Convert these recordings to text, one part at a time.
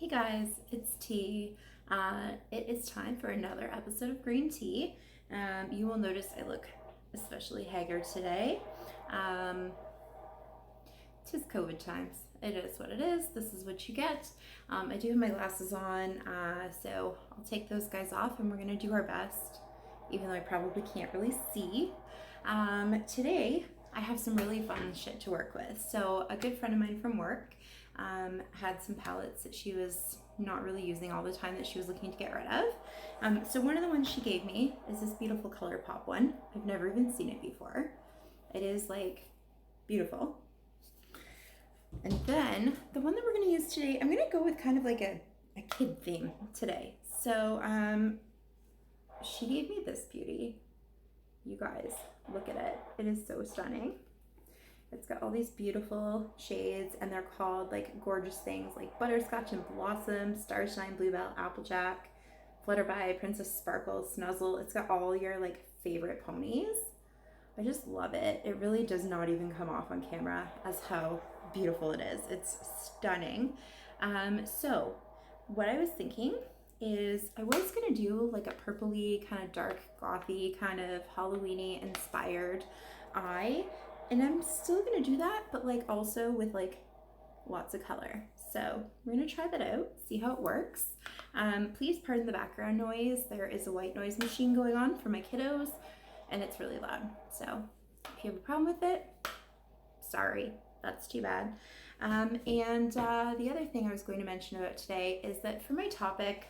Hey guys, it's T. It is time for another episode of Green Tea. You will notice I look especially haggard today. Um, 'Tis COVID times. It is what it is. This is what you get. I do have my glasses on, so I'll take those guys off and we're going to do our best, even though I probably can't really see. Today, I have some really fun shit to work with. So a good friend of mine from work had some palettes that she was not really using all the time that she was looking to get rid of. So one of the ones she gave me is this beautiful ColourPop one. I've never even seen it before. It is like beautiful. And then the one that we're going to use today, I'm going to go with kind of like a kid theme today. So she gave me this beauty. You guys, look at it. It is so stunning. It's got all these beautiful shades and they're called like gorgeous things like Butterscotch and Blossom, Starshine, Bluebell, Applejack, Flutterby, Princess Sparkle, Snuzzle. It's got all your like favorite ponies. I just love it. It really does not even come off on camera as how beautiful it is. It's stunning. So what I was thinking is I was gonna do like a purpley kind of dark gothy kind of Halloweeny inspired eye, and I'm still gonna do that, but like also with like lots of color. So we're gonna try that out, see how it works. Please pardon the background noise. There is a white noise machine going on for my kiddos and it's really loud. So if you have a problem with it, sorry, that's too bad. The other thing I was going to mention about today is that for my topic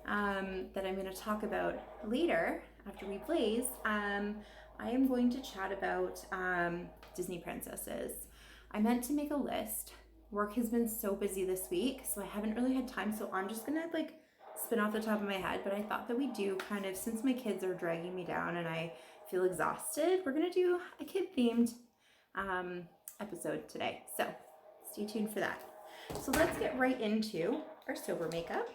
that I'm going to talk about later after we plays, I am going to chat about Disney princesses. I meant to make a list. Work has been so busy this week, so I haven't really had time, so I'm just gonna like spin off the top of my head, but I thought that we do kind of, since my kids are dragging me down and I feel exhausted, we're gonna do a kid themed episode today. So stay tuned for that. So let's get right into our sober makeup.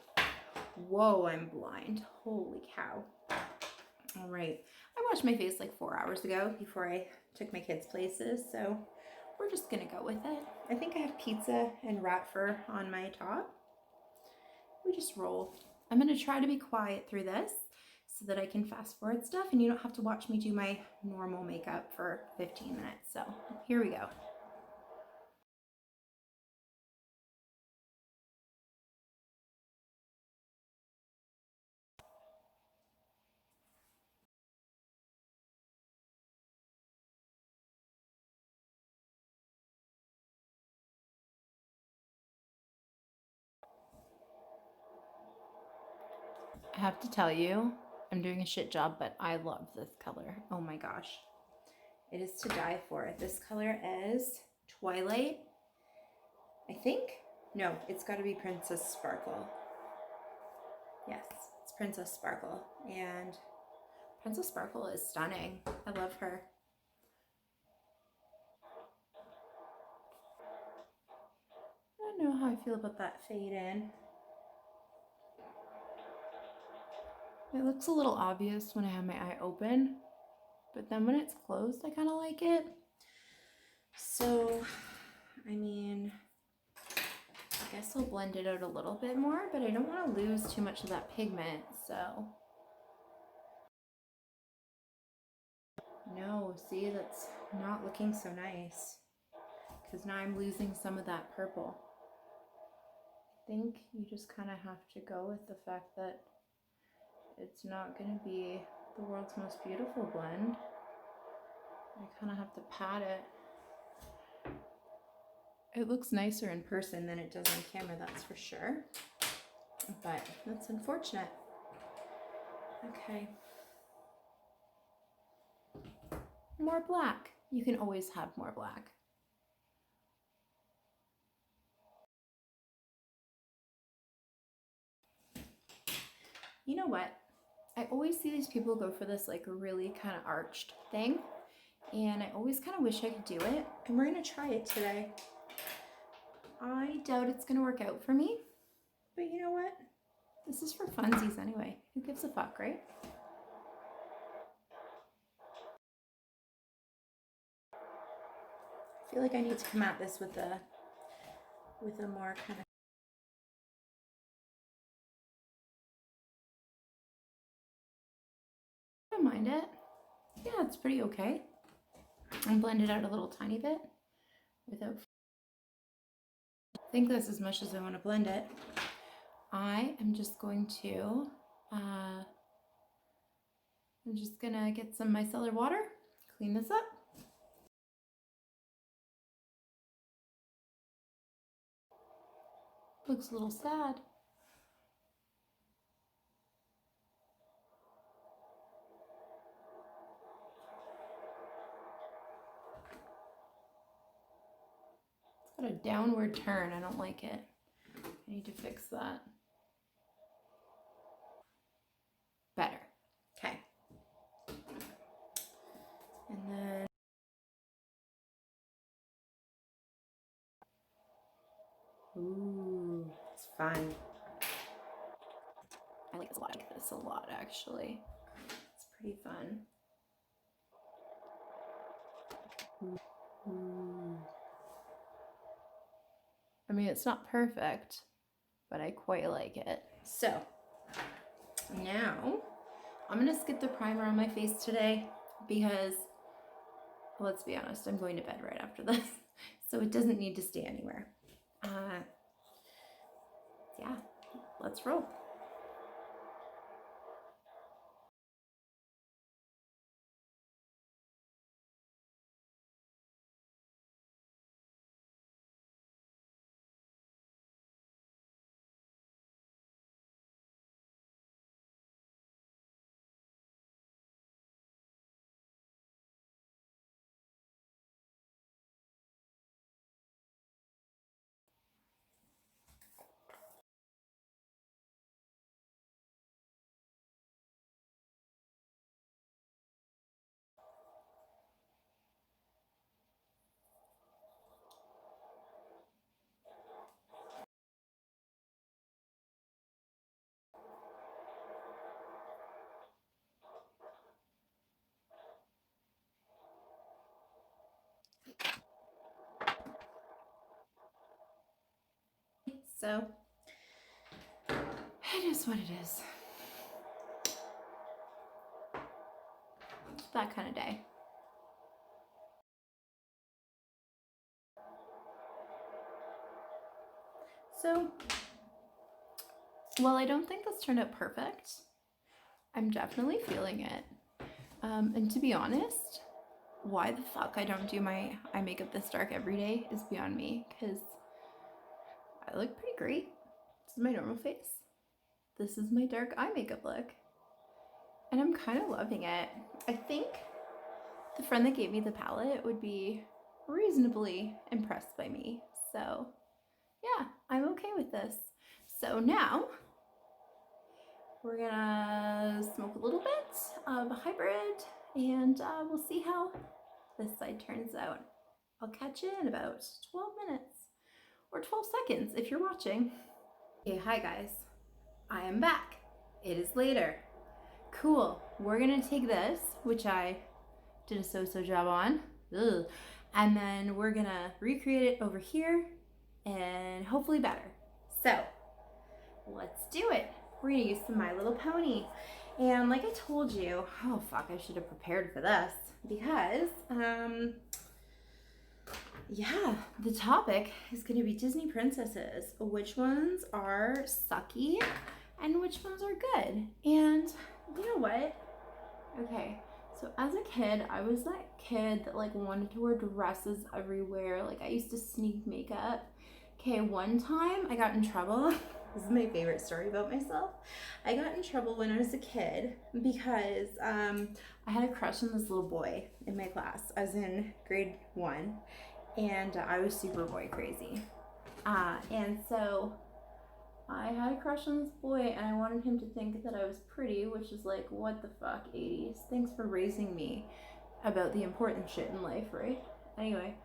Whoa, I'm blind. Holy cow. All right. I washed my face like 4 hours ago before I took my kids places, so we're just gonna go with it. I think I have pizza and rat fur on my top. We just roll. I'm gonna try to be quiet through this so that I can fast forward stuff and you don't have to watch me do my normal makeup for 15 minutes. So here we go. I have to tell you, I'm doing a shit job, but I love this color. Oh my gosh. It is to die for. This color is Twilight, I think. No, it's got to be Princess Sparkle. Yes, it's Princess Sparkle. And Princess Sparkle is stunning. I love her. I don't know how I feel about that fade in. It looks a little obvious when I have my eye open, but then when it's closed, I kind of like it. So, I mean, I guess I'll blend it out a little bit more, but I don't want to lose too much of that pigment, so. No, see, that's not looking so nice, because now I'm losing some of that purple. I think you just kind of have to go with the fact that it's not going to be the world's most beautiful blend. I kind of have to pat it. It looks nicer in person than it does on camera, that's for sure. But that's unfortunate. Okay. More black. You can always have more black. You know what? I always see these people go for this like really kind of arched thing, and I always kind of wish I could do it, and we're gonna try it today. I doubt it's gonna work out for me, but you know what? This is for funsies anyway. Who gives a fuck, right? I feel like I need to come at this with a more kind of don't mind it. Yeah, it's pretty okay. And blend it out a little tiny bit without. I think that's as much as I want to blend it. I am just going to, I'm just gonna get some micellar water, clean this up. Looks a little sad. It's got a downward turn. I don't like it. I need to fix that. Better. Okay. And then ooh, it's fun. I like this a lot actually. It's pretty fun. Ooh. I mean, it's not perfect, but I quite like it. So now I'm gonna skip the primer on my face today because, let's be honest, I'm going to bed right after this, so it doesn't need to stay anywhere. Yeah, let's roll. So it is what it is. It's that kind of day. So, while I don't think this turned out perfect, I'm definitely feeling it. And to be honest, why the fuck I don't do my eye makeup this dark every day is beyond me, because I look pretty great. This is my normal face. This is my dark eye makeup look. And I'm kind of loving it. I think the friend that gave me the palette would be reasonably impressed by me. So yeah, I'm okay with this. So now we're gonna smoke a little bit of a hybrid and we'll see how this side turns out. I'll catch you in about 12 minutes or 12 seconds if you're watching. Okay, hi guys. I am back. It is later. Cool. We're gonna take this, which I did a so-so job on, and then we're gonna recreate it over here and hopefully better. So let's do it. We're gonna use some My Little Pony. And like I told you, oh fuck, I should have prepared for this because, yeah, the topic is gonna be Disney princesses. Which ones are sucky and which ones are good? And you know what? Okay, so as a kid, I was that kid that like wanted to wear dresses everywhere. Like I used to sneak makeup. Okay, one time I got in trouble. This is my favorite story about myself. I got in trouble when I was a kid because I had a crush on this little boy in my class. I was in grade 1 and I was super boy crazy. And so I had a crush on this boy and I wanted him to think that I was pretty, which is like, what the fuck, 80s? Thanks for raising me about the important shit in life, right? Anyway,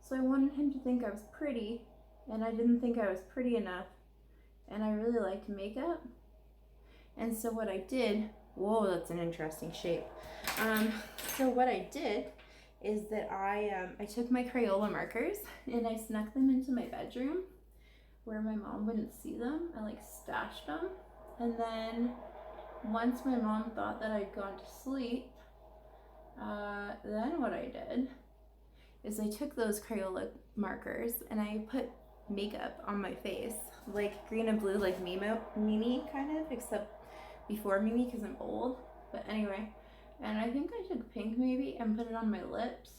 so I wanted him to think I was pretty and I didn't think I was pretty enough and I really liked makeup. And so what I did, whoa, that's an interesting shape. So what I did is that I took my Crayola markers and I snuck them into my bedroom where my mom wouldn't see them. I like stashed them. And then once my mom thought that I'd gone to sleep, Then what I did is I took those Crayola markers and I put makeup on my face, like green and blue, like Mimi kind of, except before Mimi because I'm old. But anyway, and I think I took pink maybe and put it on my lips.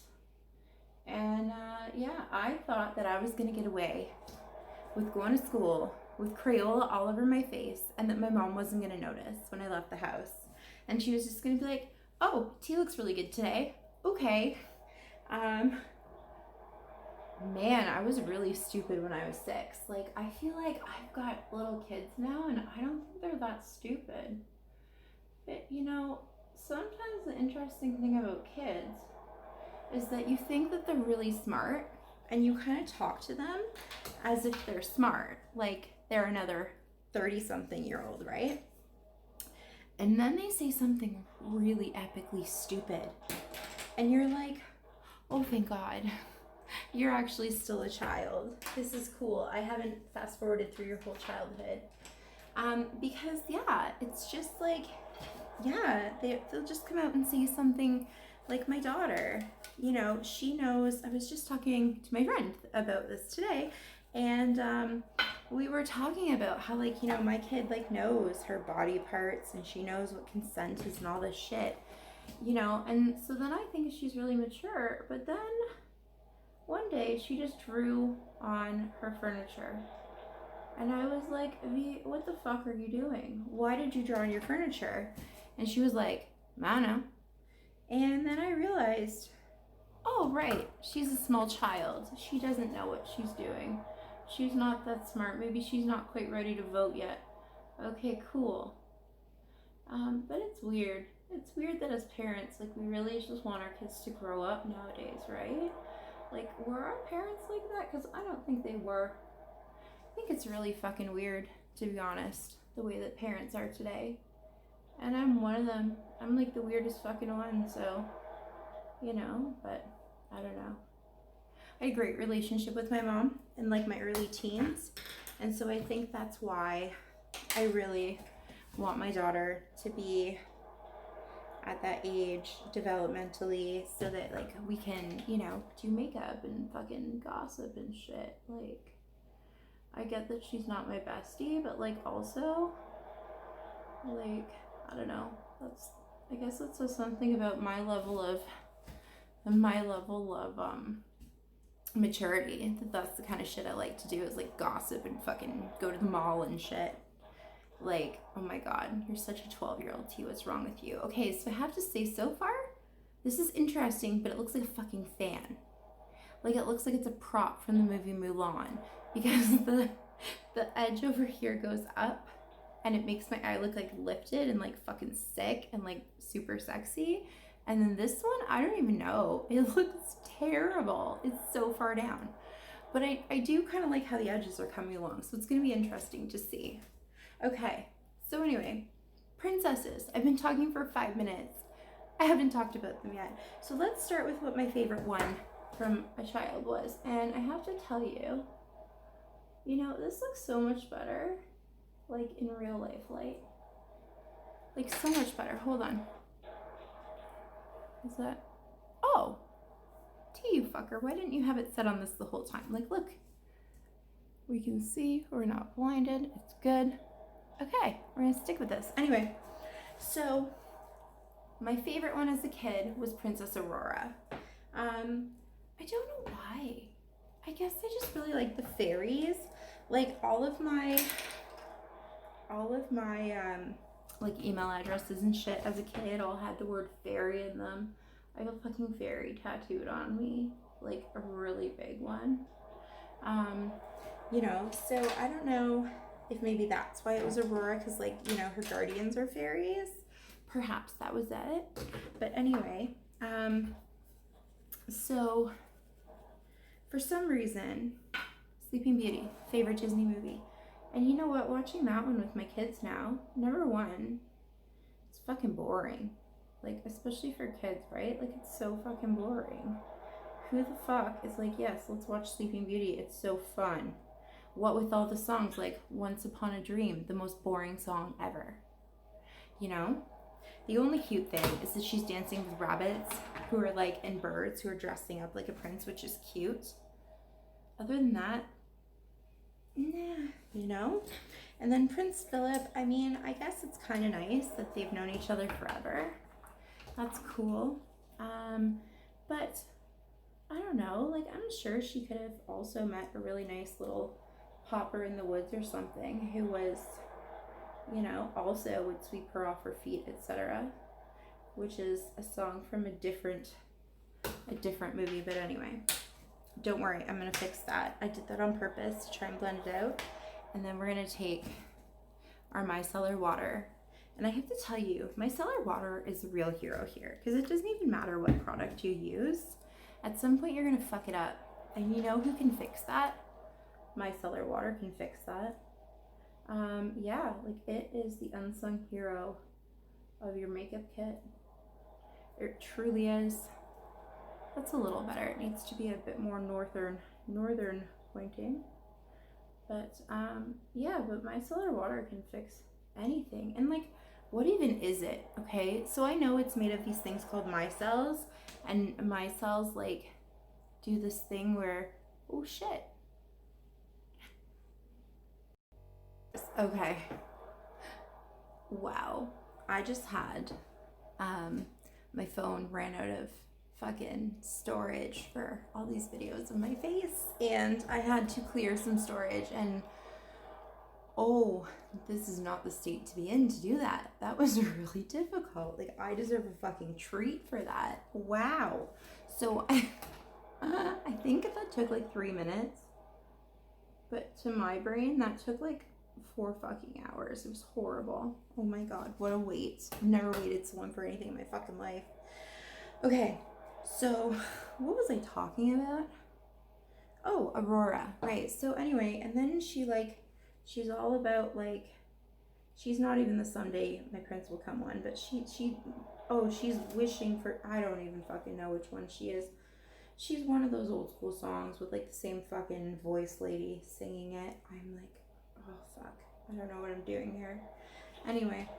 And yeah, I thought that I was gonna get away with going to school with Crayola all over my face and that my mom wasn't gonna notice when I left the house. And she was just gonna be like, oh, tea looks really good today. Okay. Man, I was really stupid when I was 6. Like, I feel like I've got little kids now and I don't think they're that stupid. But, you know, sometimes the interesting thing about kids is that you think that they're really smart and you kind of talk to them as if they're smart, like they're another 30-something-year-old, right? And then they say something really epically stupid and you're like, oh, thank God. You're actually still a child. This is cool. I haven't fast forwarded through your whole childhood. Because yeah, it's just like, yeah, they'll just come out and say something like my daughter. You know, she knows, I was just talking to my friend about this today, and we were talking about how, like, you know, my kid, like, knows her body parts and she knows what consent is and all this shit, you know, and so then I think she's really mature, but then one day she just drew on her furniture. And I was like, V, what the fuck are you doing? Why did you draw on your furniture? And she was like, I don't know. And then I realized, oh, right, she's a small child. She doesn't know what she's doing. She's not that smart. Maybe she's not quite ready to vote yet. Okay, cool. But it's weird. It's weird that as parents, like, we really just want our kids to grow up nowadays, right? Like, were our parents like that? Because I don't think they were. I think it's really fucking weird, to be honest, the way that parents are today. And I'm one of them. I'm like the weirdest fucking one, so, you know, but I don't know. I had a great relationship with my mom in like my early teens. And so I think that's why I really want my daughter to be at that age developmentally so that like we can, you know, do makeup and fucking gossip and shit. Like, I get that she's not my bestie, but like also, like, I don't know. I guess that says something about my level of maturity. That's the kind of shit I like to do, is like gossip and fucking go to the mall and shit. Like, oh my God, you're such a 12-year-old T. What's wrong with you? Okay, so I have to say, so far, this is interesting, but it looks like a fucking fan. Like, it looks like it's a prop from the movie Mulan, because the edge over here goes up and it makes my eye look like lifted and like fucking sick and like super sexy. And then this one, I don't even know. It looks terrible. It's so far down. But I do kind of like how the edges are coming along, so it's going to be interesting to see. Okay, so anyway, princesses. I've been talking for 5 minutes. I haven't talked about them yet. So let's start with what my favorite one from a child was. And I have to tell you, you know, this looks so much better, like in real life light. Like so much better. Hold on. Is that? Oh, T, you fucker. Why didn't you have it set on this the whole time? Like, look. We can see. We're not blinded. It's good. Okay, we're gonna stick with this. Anyway, so my favorite one as a kid was Princess Aurora. I don't know why. I guess I just really like the fairies. Like all of my like email addresses and shit as a kid all had the word fairy in them. I have a fucking fairy tattooed on me, like a really big one. You know, so I don't know if maybe that's why it was Aurora, because like, you know, her guardians are fairies. Perhaps that was it. But anyway, so for some reason, Sleeping Beauty, favorite Disney movie. And you know what, watching that one with my kids now, number one, it's fucking boring. Like, especially for kids, right? Like, it's so fucking boring. Who the fuck is like, yes, let's watch Sleeping Beauty, it's so fun. What with all the songs, like Once Upon a Dream, the most boring song ever. You know? The only cute thing is that she's dancing with rabbits who are like, and birds who are dressing up like a prince, which is cute. Other than that, nah, you know? And then Prince Philip, I mean, I guess it's kind of nice that they've known each other forever. That's cool. But I don't know, like, I'm sure she could have also met a really nice little hopper in the woods or something who was, you know, also would sweep her off her feet, etc., which is a song from a different movie. But anyway, don't worry, I'm gonna fix that. I did that on purpose to try and blend it out. And then we're gonna take our micellar water. And I have to tell you, micellar water is the real hero here, because it doesn't even matter what product you use. At some point you're gonna fuck it up. And you know who can fix that? Micellar water can fix that. Yeah, like, it is the unsung hero of your makeup kit. It truly is. That's a little better. It needs to be a bit more northern pointing. But yeah, but micellar water can fix anything. And like, what even is it? Okay, so I know it's made of these things called micelles, and micelles like do this thing where, oh shit. Okay. Wow. I just had my phone ran out of fucking storage for all these videos of my face, and I had to clear some storage, and oh, this is not the state to be in to do that. That was really difficult. Like, I deserve a fucking treat for that. Wow. So I think that took like 3 minutes, but to my brain that took like 4 fucking hours. It was horrible. Oh my god, what a wait. I've never waited so long for anything in my fucking life. Okay, so what was I talking about? Oh, Aurora, right. So anyway, and then she's all about like, she's not even the someday my prince will come one, but she's wishing for, I don't even fucking know which one she is. She's one of those old school songs with like the same fucking voice lady singing it. I'm like, oh fuck, I don't know what I'm doing here. Anyway,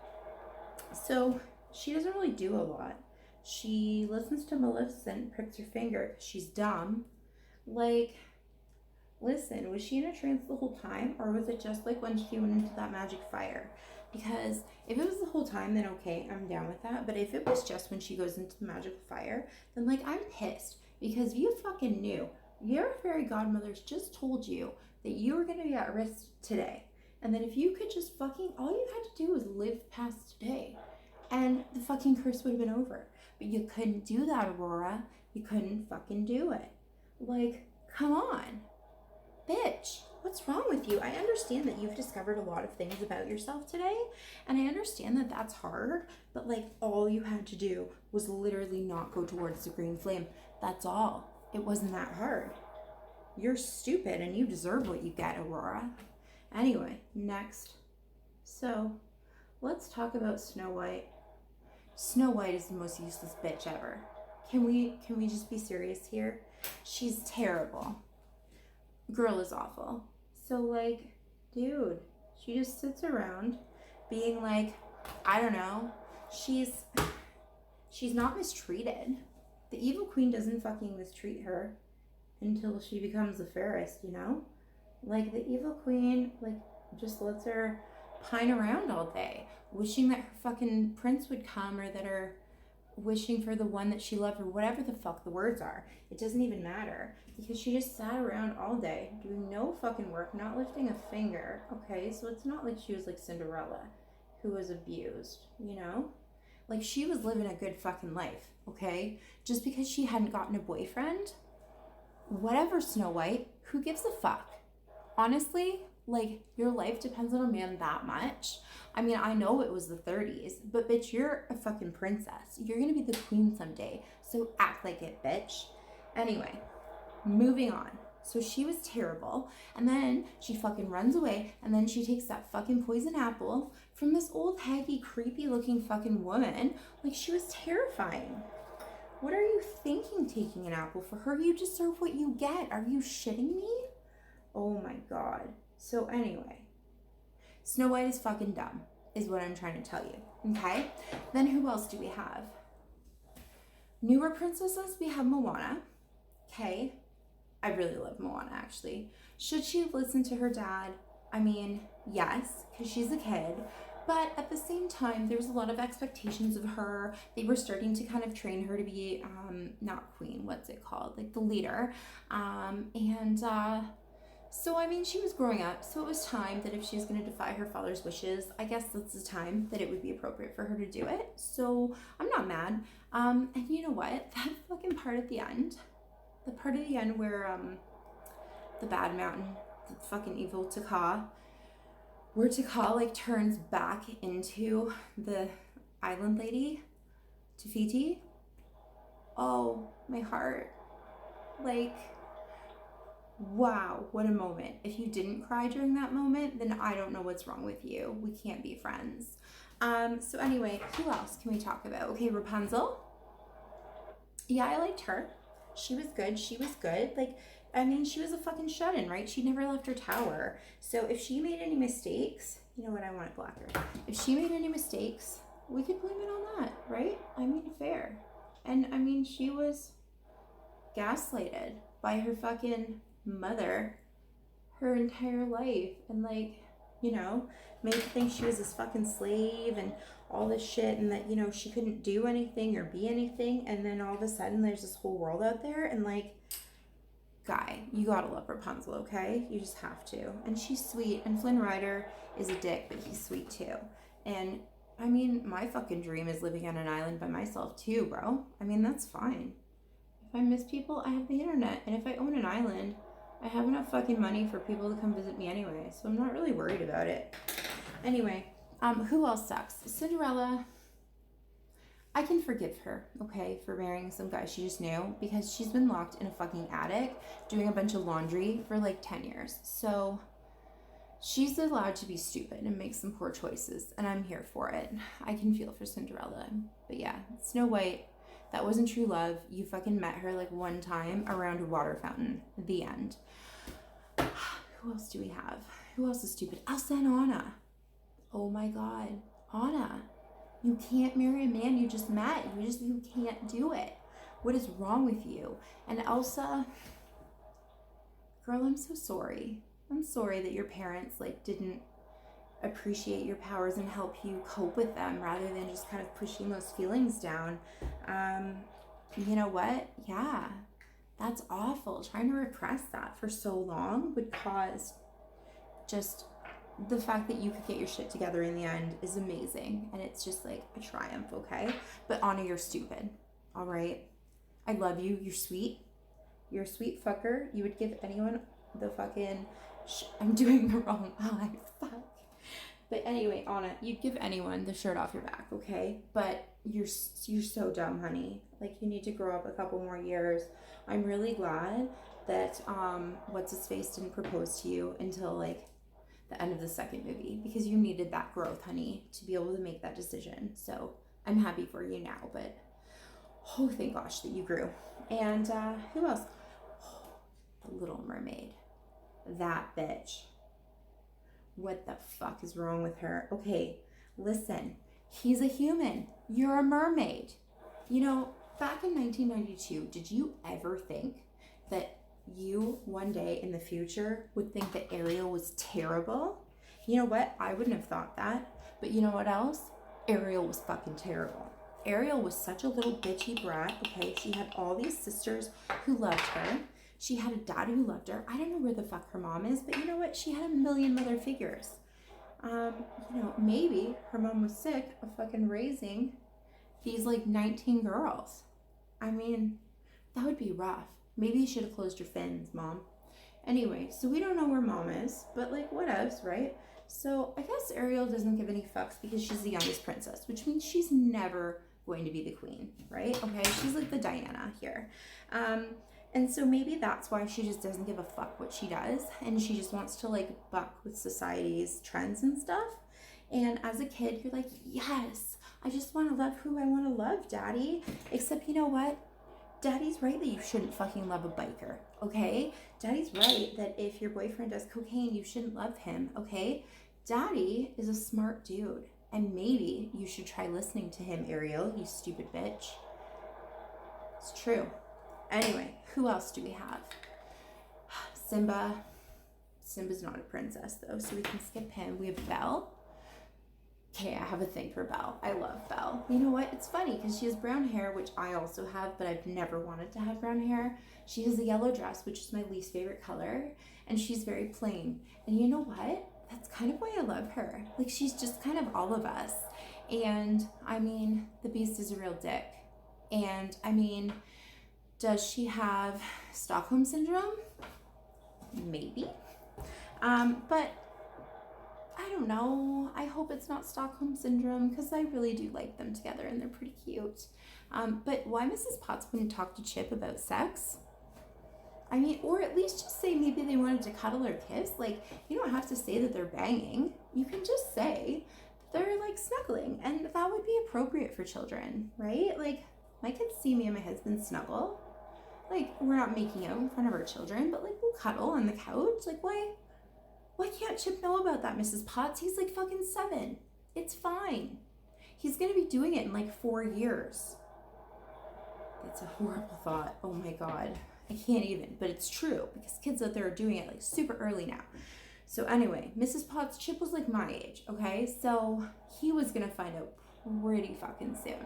so she doesn't really do a lot. She listens to Maleficent, pricks her finger because she's dumb. Like, listen, was she in a trance the whole time, or was it just like when she went into that magic fire? Because if it was the whole time, then okay, I'm down with that. But if it was just when she goes into the magical fire, then like, I'm pissed, because you fucking knew. Your fairy godmothers just told you that you were gonna be at risk today. And that if you could just fucking, all you had to do was live past today, and the fucking curse would have been over. But you couldn't do that, Aurora. You couldn't fucking do it. Like, come on. Bitch, what's wrong with you? I understand that you've discovered a lot of things about yourself today, and I understand that that's hard, but like, all you had to do was literally not go towards the green flame. That's all. It wasn't that hard. You're stupid and you deserve what you get, Aurora. Anyway, next. So, let's talk about Snow White. Snow White is the most useless bitch ever. Can we just be serious here? She's terrible. Girl is awful. So like, dude, she just sits around being like, I don't know, she's not mistreated. The evil queen doesn't fucking mistreat her until she becomes the fairest, you know? Like, the evil queen, like, just lets her pine around all day, wishing that her fucking prince would come, or that her wishing for the one that she loved, or whatever the fuck the words are. It doesn't even matter, because she just sat around all day doing no fucking work, not lifting a finger. Okay, so it's not like she was like Cinderella, who was abused, you know? Like, she was living a good fucking life, okay? Just because she hadn't gotten a boyfriend, whatever, Snow White, who gives a fuck? Honestly, like, your life depends on a man that much. I mean, I know it was the 30s, but bitch, you're a fucking princess. You're gonna be the queen someday, so act like it, bitch. Anyway, moving on. So she was terrible, and then she fucking runs away, and then she takes that fucking poison apple from this old haggy, creepy looking fucking woman. Like, she was terrifying. What are you thinking, taking an apple for her? You deserve what you get. Are you shitting me? Oh my god. So anyway, Snow White is fucking dumb. is what I'm trying to tell you, okay? Then who else do we have? Newer princesses, we have Moana, okay? I really love Moana, actually. Should she have listened to her dad? I mean, yes, because she's a kid. But at the same time, there was a lot of expectations of her. They were starting to kind of train her to be, not queen, what's it called? Like the leader. So, I mean, she was growing up. So it was time that if she was going to defy her father's wishes, I guess that's the time that it would be appropriate for her to do it. So I'm not mad. And you know what? That fucking part at the end, the part at the end where the Bad Mountain, the fucking evil Taka, where Taka like turns back into the island lady, Tafiti. Oh, my heart. Like, wow, what a moment. If you didn't cry during that moment, then I don't know what's wrong with you. We can't be friends. So anyway, who else can we talk about? Okay, Rapunzel. Yeah, I liked her. She was good. She was good. Like, I mean, she was a fucking shut-in, right? She never left her tower. So if she made any mistakes, you know what, I want it blacker. If she made any mistakes, we could blame it on that, right? I mean, fair. And I mean, she was gaslighted by her fucking mother her entire life. And like, you know, made her think she was this fucking slave and all this shit, and that, you know, she couldn't do anything or be anything. And then all of a sudden there's this whole world out there, and like, guy, you gotta love Rapunzel, okay? You just have to. And she's sweet, and Flynn Rider is a dick, but he's sweet too. And I mean, my fucking dream is living on an island by myself too, bro. I mean, that's fine. If I miss people, I have the internet. And if I own an island, I have enough fucking money for people to come visit me anyway. So I'm not really worried about it. Anyway, who else sucks? Cinderella. I can forgive her, okay, for marrying some guy she just knew, because she's been locked in a fucking attic doing a bunch of laundry for like 10 years. So she's allowed to be stupid and make some poor choices, and I'm here for it. I can feel for Cinderella. But yeah, Snow White, that wasn't true love. You fucking met her like one time around a water fountain. The end. Who else do we have? Who else is stupid? Elsa and Anna. Oh my God. Anna. You can't marry a man you just met. You can't do it. What is wrong with you? And Elsa, girl, I'm so sorry. I'm sorry that your parents like didn't appreciate your powers and help you cope with them rather than just kind of pushing those feelings down. You know what? Yeah, that's awful. Trying to repress that for so long would cause just the fact that you could get your shit together in the end is amazing. And it's just like a triumph, okay? But Anna, you're stupid, all right? I love you. You're sweet. You're a sweet fucker. You would give anyone the fucking... I'm doing the wrong eye. Fuck. But anyway, Anna, you'd give anyone the shirt off your back, okay? But you're so dumb, honey. Like, you need to grow up a couple more years. I'm really glad that what's-his-face didn't propose to you until, like, the end of the second movie, because you needed that growth, honey, to be able to make that decision. So I'm happy for you now, but oh, thank gosh that you grew. And who else? Oh, the Little Mermaid. That bitch. What the fuck is wrong with her? Okay, listen, he's a human. You're a mermaid. You know, back in 1992, did you ever think that you one day in the future would think that Ariel was terrible? You know what? I wouldn't have thought that. But you know what else? Ariel was fucking terrible. Ariel was such a little bitchy brat, okay? She had all these sisters who loved her. She had a dad who loved her. I don't know where the fuck her mom is, but you know what? She had a million mother figures. You know, maybe her mom was sick of fucking raising these like 19 girls. I mean, that would be rough. Maybe you should have closed your fins, Mom. Anyway, so we don't know where Mom is, but like, what else, right? So I guess Ariel doesn't give any fucks because she's the youngest princess, which means she's never going to be the queen, right? Okay, she's like the Diana here. And so maybe that's why she just doesn't give a fuck what she does, and she just wants to like buck with society's trends and stuff. And as a kid, you're like, yes, I just want to love who I want to love, Daddy. Except you know what? Daddy's right that you shouldn't fucking love a biker, okay? Daddy's right that if your boyfriend does cocaine, you shouldn't love him, okay? Daddy is a smart dude, And maybe you should try listening to him, Ariel, you stupid bitch. It's true. Anyway, who else do we have? Simba. Simba's not a princess, though, so we can skip him. We have Belle. Okay, I have a thing for Belle. I love Belle. You know what? It's funny because she has brown hair, which I also have, but I've never wanted to have brown hair. She has a yellow dress, which is my least favorite color, and she's very plain. And you know what? That's kind of why I love her. Like, she's just kind of all of us. And, I mean, the Beast is a real dick. And, I mean, does she have Stockholm Syndrome? Maybe. But I don't know. I hope it's not Stockholm Syndrome because I really do like them together and they're pretty cute. But why Mrs. Potts wouldn't talk to Chip about sex? I mean, or at least just say maybe they wanted to cuddle or kiss. Like, you don't have to say that they're banging. You can just say they're like snuggling, and that would be appropriate for children, right? Like, my kids see me and my husband snuggle. Like, we're not making out in front of our children, but like we'll cuddle on the couch. Like, why can't Chip know about that, Mrs. Potts? He's like fucking 7. It's fine. He's gonna be doing it in like 4 years. That's a horrible thought. Oh my God. I can't even, but it's true because kids out there are doing it like super early now. So anyway, Mrs. Potts, Chip was like my age, okay? So he was gonna find out pretty fucking soon.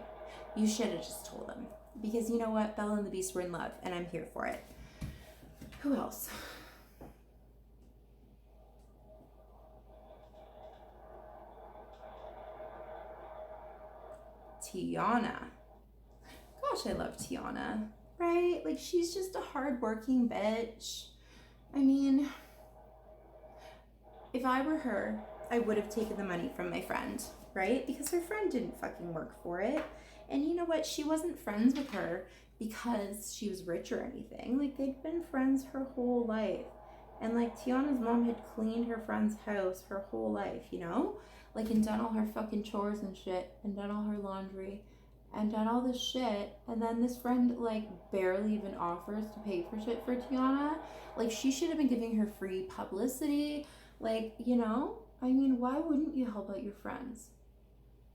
You should have just told him. Because you know what? Belle and the Beast were in love, and I'm here for it. Who else? Tiana. Gosh, I love Tiana. Right? Like, she's just a hardworking bitch. I mean, if I were her, I would have taken the money from my friend, right? Because her friend didn't fucking work for it. And you know what? She wasn't friends with her because she was rich or anything. Like, they'd been friends her whole life. And like, Tiana's mom had cleaned her friend's house her whole life, you know? Like, and done all her fucking chores and shit, and done all her laundry, and done all this shit. And then this friend, like, barely even offers to pay for shit for Tiana. Like, she should have been giving her free publicity. Like, you know? I mean, why wouldn't you help out your friends?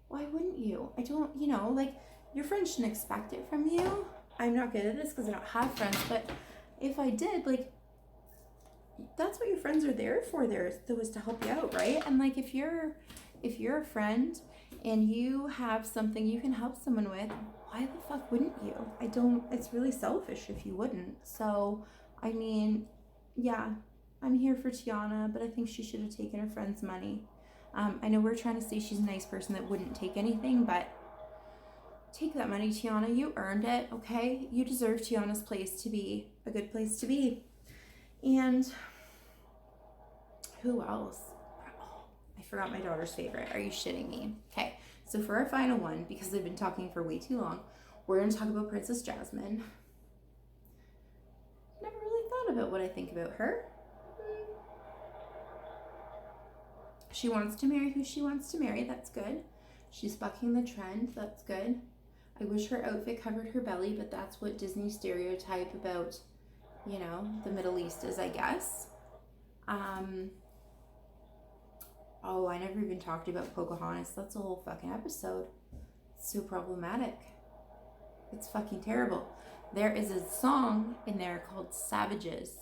Why wouldn't you? I don't, you know, like, your friends shouldn't expect it from you. I'm not good at this because I don't have friends, but if I did, like, that's what your friends are there for. There was to help you out, right? And like, if you're a friend and you have something you can help someone with, why the fuck wouldn't you? It's really selfish if you wouldn't. So, I mean, yeah, I'm here for Tiana, but I think she should have taken her friend's money. I know we're trying to say she's a nice person that wouldn't take anything, but take that money, Tiana. You earned it, okay? You deserve Tiana's place to be a good place to be. And who else? Oh, I forgot my daughter's favorite. Are you shitting me? Okay, so for our final one, because I've been talking for way too long, we're going to talk about Princess Jasmine. Never really thought about what I think about her. She wants to marry who she wants to marry. That's good. She's bucking the trend. That's good. I wish her outfit covered her belly, but that's what Disney stereotype about, you know, the Middle East is, I guess. Oh, I never even talked about Pocahontas. That's a whole fucking episode. It's so problematic. It's fucking terrible. There is a song in there called Savages,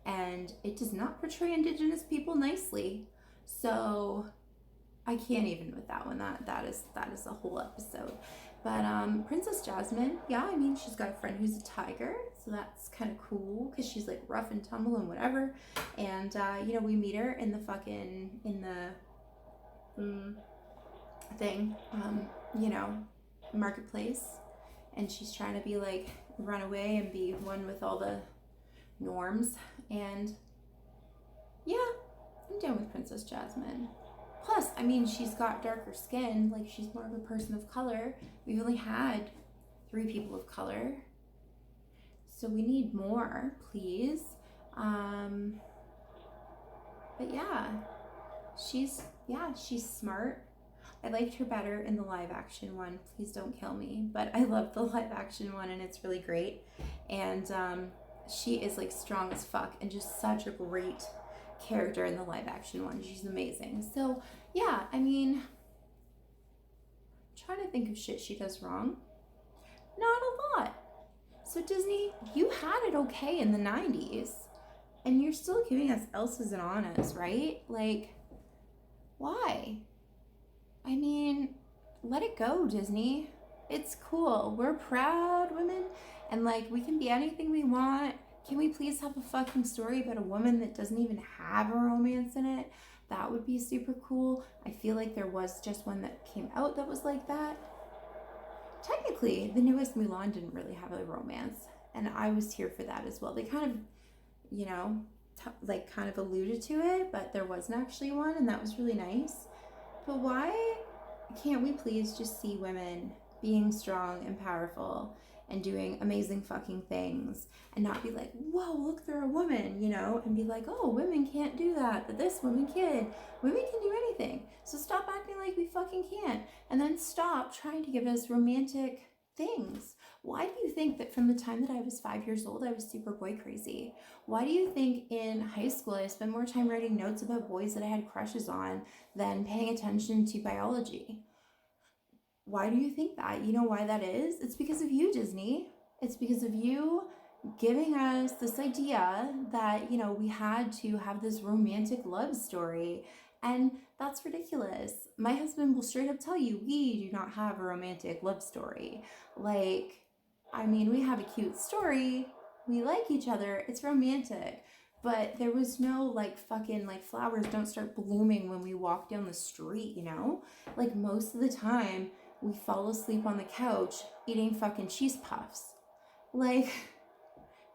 and it does not portray Indigenous people nicely. So I can't even with that one. That is a whole episode. But Princess Jasmine, yeah, I mean, she's got a friend who's a tiger, so that's kind of cool because she's like rough and tumble and whatever. And you know, we meet her in the thing, you know, marketplace, and she's trying to be like run away and be one with all the norms. And yeah, I'm down with Princess Jasmine. Plus, I mean, she's got darker skin, like she's more of a person of color. We've only had 3 people of color, so we need more, please. But yeah, she's smart. I liked her better in the live action one. Please don't kill me, but I love the live action one, and it's really great. And she is like strong as fuck and just such a great character in the live action one. She's amazing. So yeah, I mean, can't think of shit she does wrong. Not a lot. So Disney, you had it okay in the 90s, and you're still giving us Elsas and Annas, right? Like, why? I mean, let it go, Disney. It's cool. We're proud women, and like, we can be anything we want. Can we please have a fucking story about a woman that doesn't even have a romance in it? That would be super cool. I feel like there was just one that came out that was like that. Technically, the newest Mulan didn't really have a romance, and I was here for that as well. They kind of, you know, like kind of alluded to it, but there wasn't actually one, and that was really nice. But why can't we please just see women being strong and powerful and doing amazing fucking things, and not be like, whoa, look, they're a woman, you know, and be like, oh, women can't do that, but this woman can. Women can do anything. So stop acting like we fucking can't, and then stop trying to give us romantic things. Why do you think that from the time that I was 5 years old, I was super boy crazy? Why do you think in high school I spent more time writing notes about boys that I had crushes on than paying attention to biology? Why do you think that? You know why that is? It's because of you, Disney. It's because of you giving us this idea that, you know, we had to have this romantic love story. And that's ridiculous. My husband will straight up tell you, we do not have a romantic love story. Like, I mean, we have a cute story. We like each other. It's romantic. But there was no like fucking like flowers don't start blooming when we walk down the street, you know? Like most of the time, we fall asleep on the couch eating fucking cheese puffs. Like,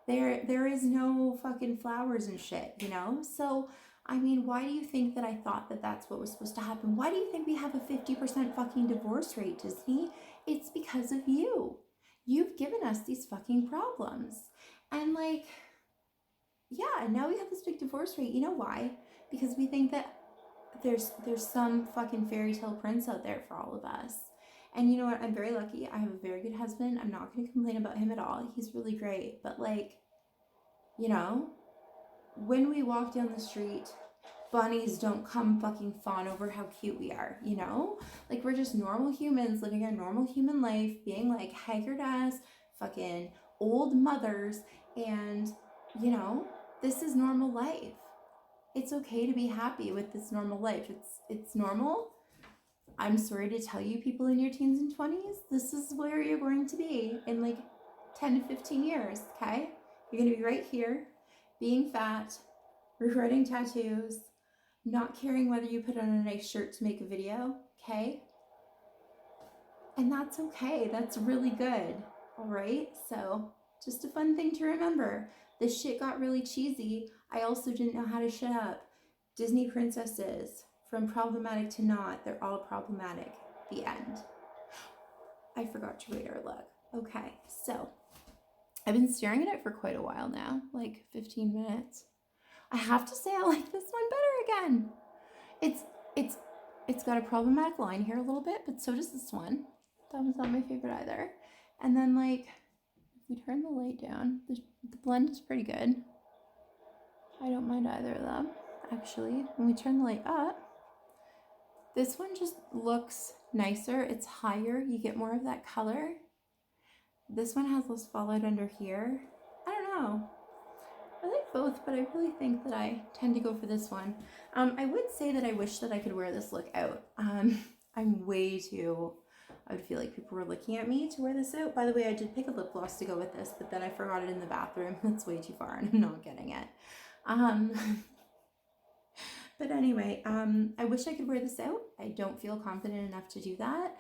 there is no fucking flowers and shit, you know? So, I mean, why do you think that I thought that that's what was supposed to happen? Why do you think we have a 50% fucking divorce rate, Disney? It's because of you. You've given us these fucking problems. And like, yeah, now we have this big divorce rate. You know why? Because we think that there's some fucking fairy tale prince out there for all of us. And you know what? I'm very lucky. I have a very good husband. I'm not going to complain about him at all. He's really great. But like, you know, when we walk down the street, bunnies don't come fucking fawn over how cute we are, you know? Like, we're just normal humans living our normal human life, being like haggard ass fucking old mothers. And, you know, this is normal life. It's okay to be happy with this normal life. It's normal. I'm sorry to tell you, people in your teens and 20s, this is where you're going to be in like 10 to 15 years, okay? You're going to be right here, being fat, regretting tattoos, not caring whether you put on a nice shirt to make a video, okay? And that's okay. That's really good, all right? So just a fun thing to remember. This shit got really cheesy. I also didn't know how to shut up. Disney princesses, from problematic to not, they're all problematic. The end. I forgot to rate our look. Okay, so I've been staring at it for quite a while now, like 15 minutes. I have to say I like this one better again. It's got a problematic line here a little bit, but so does this one. That one's not my favorite either. And then like, if we turn the light down, the blend is pretty good. I don't mind either of them, actually. When we turn the light up, this one just looks nicer. It's higher. You get more of that color. This one has less fallout under here. I don't know. I like both, but I really think that I tend to go for this one. I would say that I wish that I could wear this look out. I'm way too... I would feel like people were looking at me to wear this out. By the way, I did pick a lip gloss to go with this, but then I forgot it in the bathroom. That's way too far and I'm not getting it. But anyway, I wish I could wear this out. I don't feel confident enough to do that.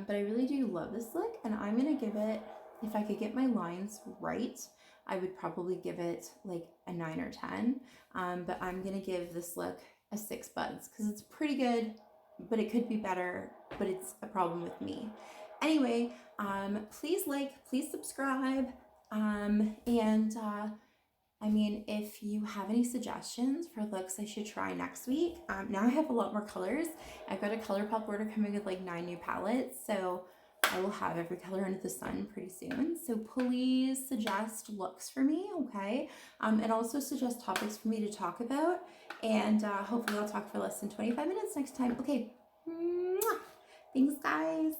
But I really do love this look, and I'm going to give it, if I could get my lines right, I would probably give it like a 9 or 10. But I'm going to give this look a 6 buds because it's pretty good, but it could be better, but it's a problem with me. Anyway, please like, please subscribe, and I mean, if you have any suggestions for looks I should try next week, now I have a lot more colors. I've got a ColourPop order coming with like 9 new palettes, so I will have every color under the sun pretty soon. So please suggest looks for me, okay? And also suggest topics for me to talk about, and hopefully I'll talk for less than 25 minutes next time. Okay, thanks guys.